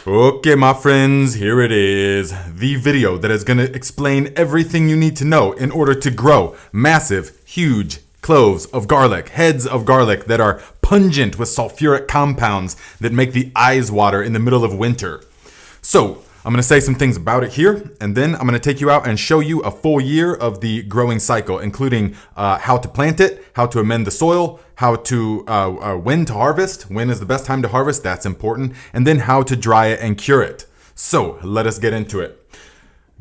Okay, my friends, here it is. The video that is going to explain everything you need to know in order to grow massive, huge cloves of garlic, heads of garlic that are pungent with sulfuric compounds that make the eyes water in the middle of winter. So, I'm going to say some things about it here, and then I'm going to take you out and show you a full year of the growing cycle, including how to plant it, how to amend the soil, how to when to harvest, when is the best time to harvest, that's important, and then how to dry it and cure it. So let us get into it.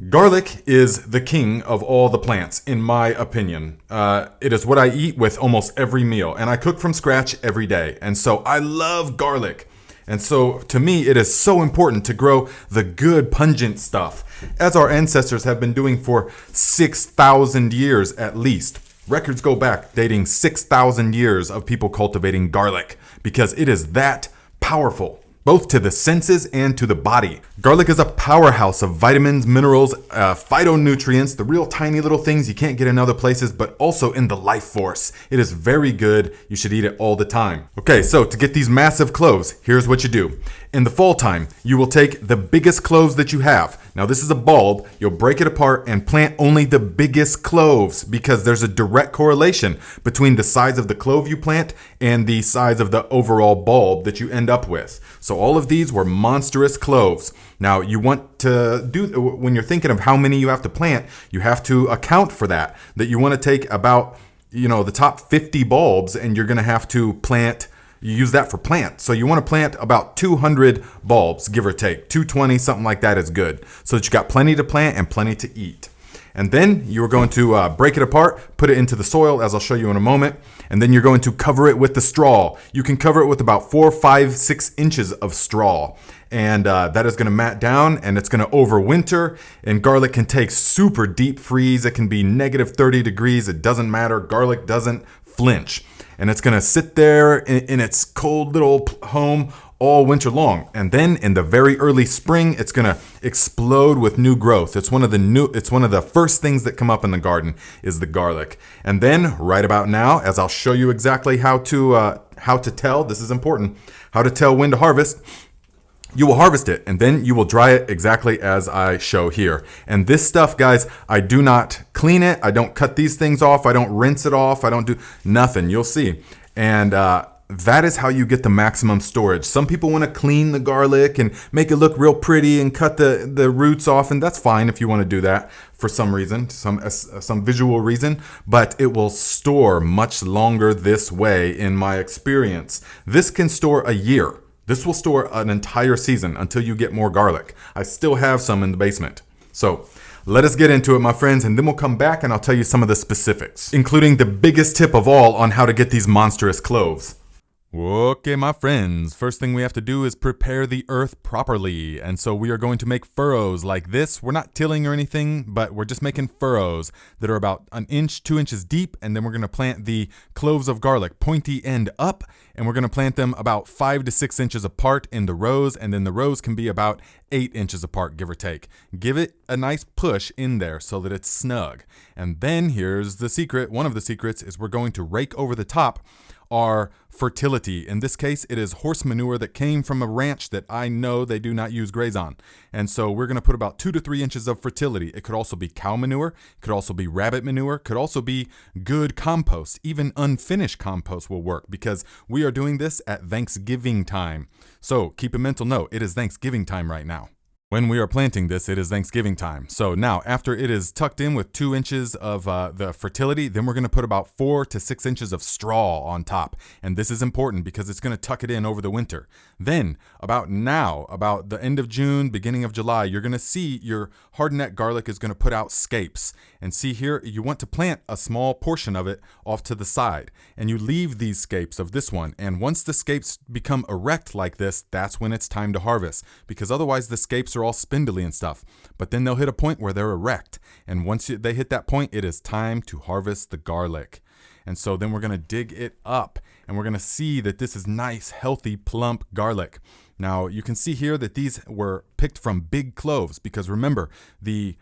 Garlic is the king of all the plants, in my opinion. It is what I eat with almost every meal, and I cook from scratch every day, and so I love garlic. And so, to me, it is so important to grow the good, pungent stuff, as our ancestors have been doing for 6,000 years at least. Records go back dating 6,000 years of people cultivating garlic, because it is that powerful, both to the senses and to the body. Garlic is a powerhouse of vitamins, minerals, phytonutrients, the real tiny little things you can't get in other places, but also in the life force. It is very good. You should eat it all the time. Okay, so to get these massive cloves, here's what you do. In the fall time, you will take the biggest cloves that you have. Now this is a bulb. You'll break it apart and plant only the biggest cloves because there's a direct correlation between the size of the clove you plant and the size of the overall bulb that you end up with. So all of these were monstrous cloves. Now you want to do, when you're thinking of how many you have to plant, you have to account for that you want to take about, the top 50 bulbs, and you're going to have to plant. You use that for plant. So you want to plant about 200 bulbs, give or take. 220, something like that is good. So that you got plenty to plant and plenty to eat. And then you're going to break it apart, put it into the soil, as I'll show you in a moment. And then you're going to cover it with the straw. You can cover it with about 4, 5, 6 inches of straw. And that is going to mat down, and it's going to overwinter. And garlic can take super deep freeze. It can be negative 30 degrees. It doesn't matter. Garlic doesn't flinch. And it's going to sit there in its cold little home all winter long. And then in the very early spring, it's going to explode with new growth. It's one of the first things that come up in the garden is the garlic. And then right about now, as I'll show you exactly how to tell, this is important, how to tell when to harvest. You will harvest it, and then you will dry it exactly as I show here. And this stuff, guys, I do not clean it. I don't cut these things off. I don't rinse it off. I don't do nothing. You'll see. And that is how you get the maximum storage. Some people want to clean the garlic and make it look real pretty and cut the roots off, and that's fine if you want to do that for some reason, some visual reason, but it will store much longer this way in my experience. This can store a year. This will store an entire season until you get more garlic. I still have some in the basement. So let us get into it, my friends, and then we'll come back and I'll tell you some of the specifics, including the biggest tip of all on how to get these monstrous cloves. Okay, my friends, first thing we have to do is prepare the earth properly. And so we are going to make furrows like this. We're not tilling or anything, but we're just making furrows that are about 1 inch, 2 inches deep. And then we're going to plant the cloves of garlic pointy end up. And we're going to plant them about 5 to 6 inches apart in the rows. And then the rows can be about 8 inches apart, give or take. Give it a nice push in there so that it's snug. And then here's the secret. One of the secrets is we're going to rake over the top our fertility. In this case, it is horse manure that came from a ranch that I know they do not use graze on. And so we're going to put about 2 to 3 inches of fertility. It could also be cow manure, it could also be rabbit manure, could also be good compost. Even unfinished compost will work because we are doing this at Thanksgiving time. So keep a mental note, it is Thanksgiving time right now. When we are planting this, it is Thanksgiving time. So now, after it is tucked in with 2 inches of the fertility, then we're going to put about 4 to 6 inches of straw on top. And this is important because it's going to tuck it in over the winter. Then, about the end of June, beginning of July, you're going to see your hardneck garlic is going to put out scapes. And see here, you want to plant a small portion of it off to the side. And you leave these scapes of this one. And once the scapes become erect like this, that's when it's time to harvest. Because otherwise the scapes are all spindly and stuff, but then they'll hit a point where they're erect. And once they hit that point, it is time to harvest the garlic. And so then we're going to dig it up and we're going to see that this is nice, healthy, plump garlic. Now you can see here that these were picked from big cloves because remember, the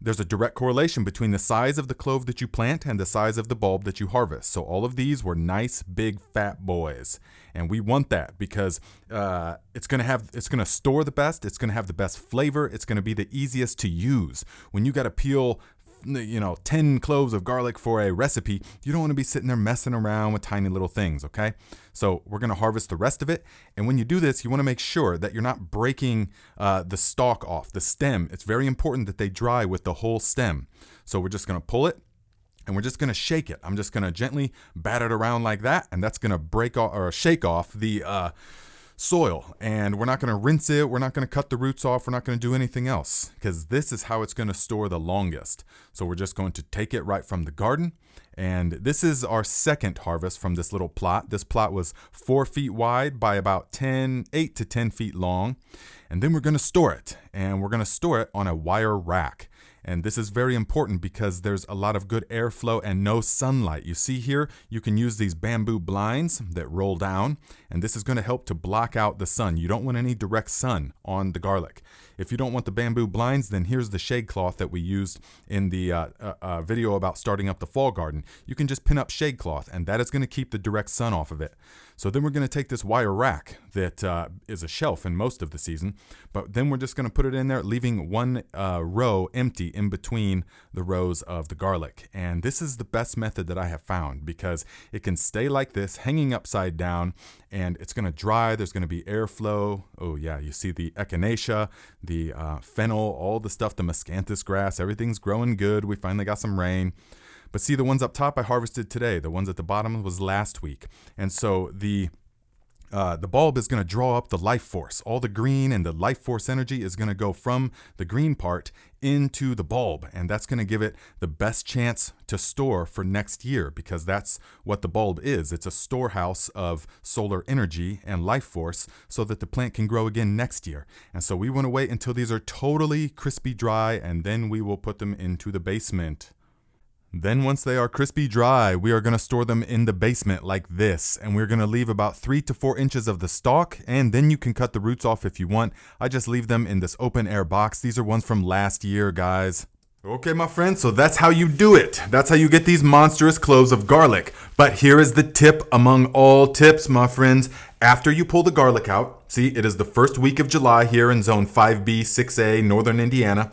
there's a direct correlation between the size of the clove that you plant and the size of the bulb that you harvest. So all of these were nice, big, fat boys. And we want that because it's going to store the best. It's going to have the best flavor. It's going to be the easiest to use. When you got to peel 10 cloves of garlic for a recipe, you don't want to be sitting there messing around with tiny little things, okay? So we're going to harvest the rest of it. And when you do this, you want to make sure that you're not breaking the stalk off, the stem. It's very important that they dry with the whole stem. So we're just going to pull it and we're just going to shake it. I'm just going to gently bat it around like that, and that's going to break off or shake off the soil. And we're not going to rinse it. We're not going to cut the roots off. We're not going to do anything else because this is how it's going to store the longest. So we're just going to take it right from the garden. And this is our second harvest from this little plot. This plot was 4 feet wide by about 8 to 10 feet long. And then we're going to store it. And we're going to store it on a wire rack. And this is very important because there's a lot of good airflow and no sunlight. You see here, you can use these bamboo blinds that roll down, and this is going to help to block out the sun. You don't want any direct sun on the garlic. If you don't want the bamboo blinds, then here's the shade cloth that we used in the video about starting up the fall garden. You can just pin up shade cloth, and that is going to keep the direct sun off of it. So then we're going to take this wire rack that is a shelf in most of the season, but then we're just going to put it in there, leaving one row empty in between the rows of the garlic. And this is the best method that I have found because it can stay like this, hanging upside down, and it's going to dry. There's going to be airflow. Oh yeah, you see the echinacea, the fennel, all the stuff, the miscanthus grass, everything's growing good. We finally got some rain. But see, the ones up top I harvested today. The ones at the bottom was last week. And so the bulb is going to draw up the life force. All the green and the life force energy is going to go from the green part into the bulb. And that's going to give it the best chance to store for next year because that's what the bulb is. It's a storehouse of solar energy and life force so that the plant can grow again next year. And so we want to wait until these are totally crispy dry, and then we will put them into the basement. Then once they are crispy dry, we are going to store them in the basement like this, and we're going to leave about 3 to 4 inches of the stalk, and then you can cut the roots off if you want. I just leave them in this open air box. These are ones from last year, guys. Okay, my friends, so that's how you do it. That's how you get these monstrous cloves of garlic. But here is the tip among all tips, my friends. After you pull the garlic out, see, it is the first week of July here in zone 5B, 6A, northern Indiana.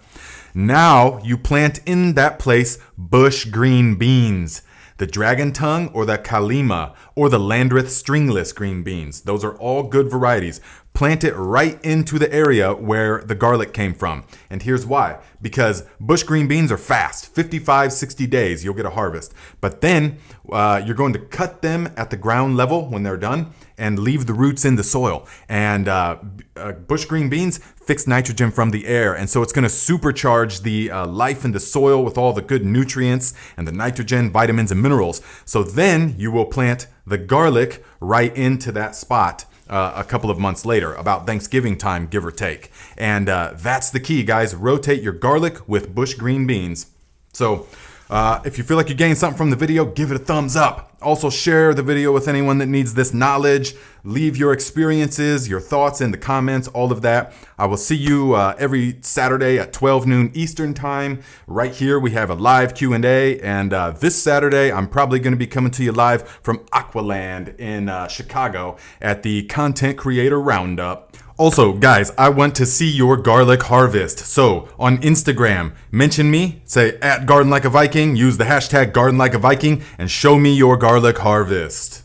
Now you plant in that place bush green beans, the dragon tongue or the kalima or the Landreth stringless green beans. Those are all good varieties. Plant it right into the area where the garlic came from. And here's why. Because bush green beans are fast. 55, 60 days, you'll get a harvest. But then you're going to cut them at the ground level when they're done and leave the roots in the soil. And bush green beans fix nitrogen from the air. And so it's going to supercharge the life in the soil with all the good nutrients and the nitrogen, vitamins, and minerals. So then you will plant the garlic right into that spot a couple of months later, about Thanksgiving time, give or take. And that's the key, guys. Rotate your garlic with bush green beans. So if you feel like you gained something from the video, give it a thumbs up. Also share the video with anyone that needs this knowledge. Leave your experiences, your thoughts in the comments, all of that. I will see you every Saturday at 12 noon Eastern time. Right here we have a live Q&A, and this Saturday I'm probably going to be coming to you live from Aqualand in Chicago at the Content Creator Roundup. Also, guys, I want to see your garlic harvest. So on Instagram, mention me, say @GardenLikeAViking, use the hashtag GardenLikeAViking, and show me your garlic harvest.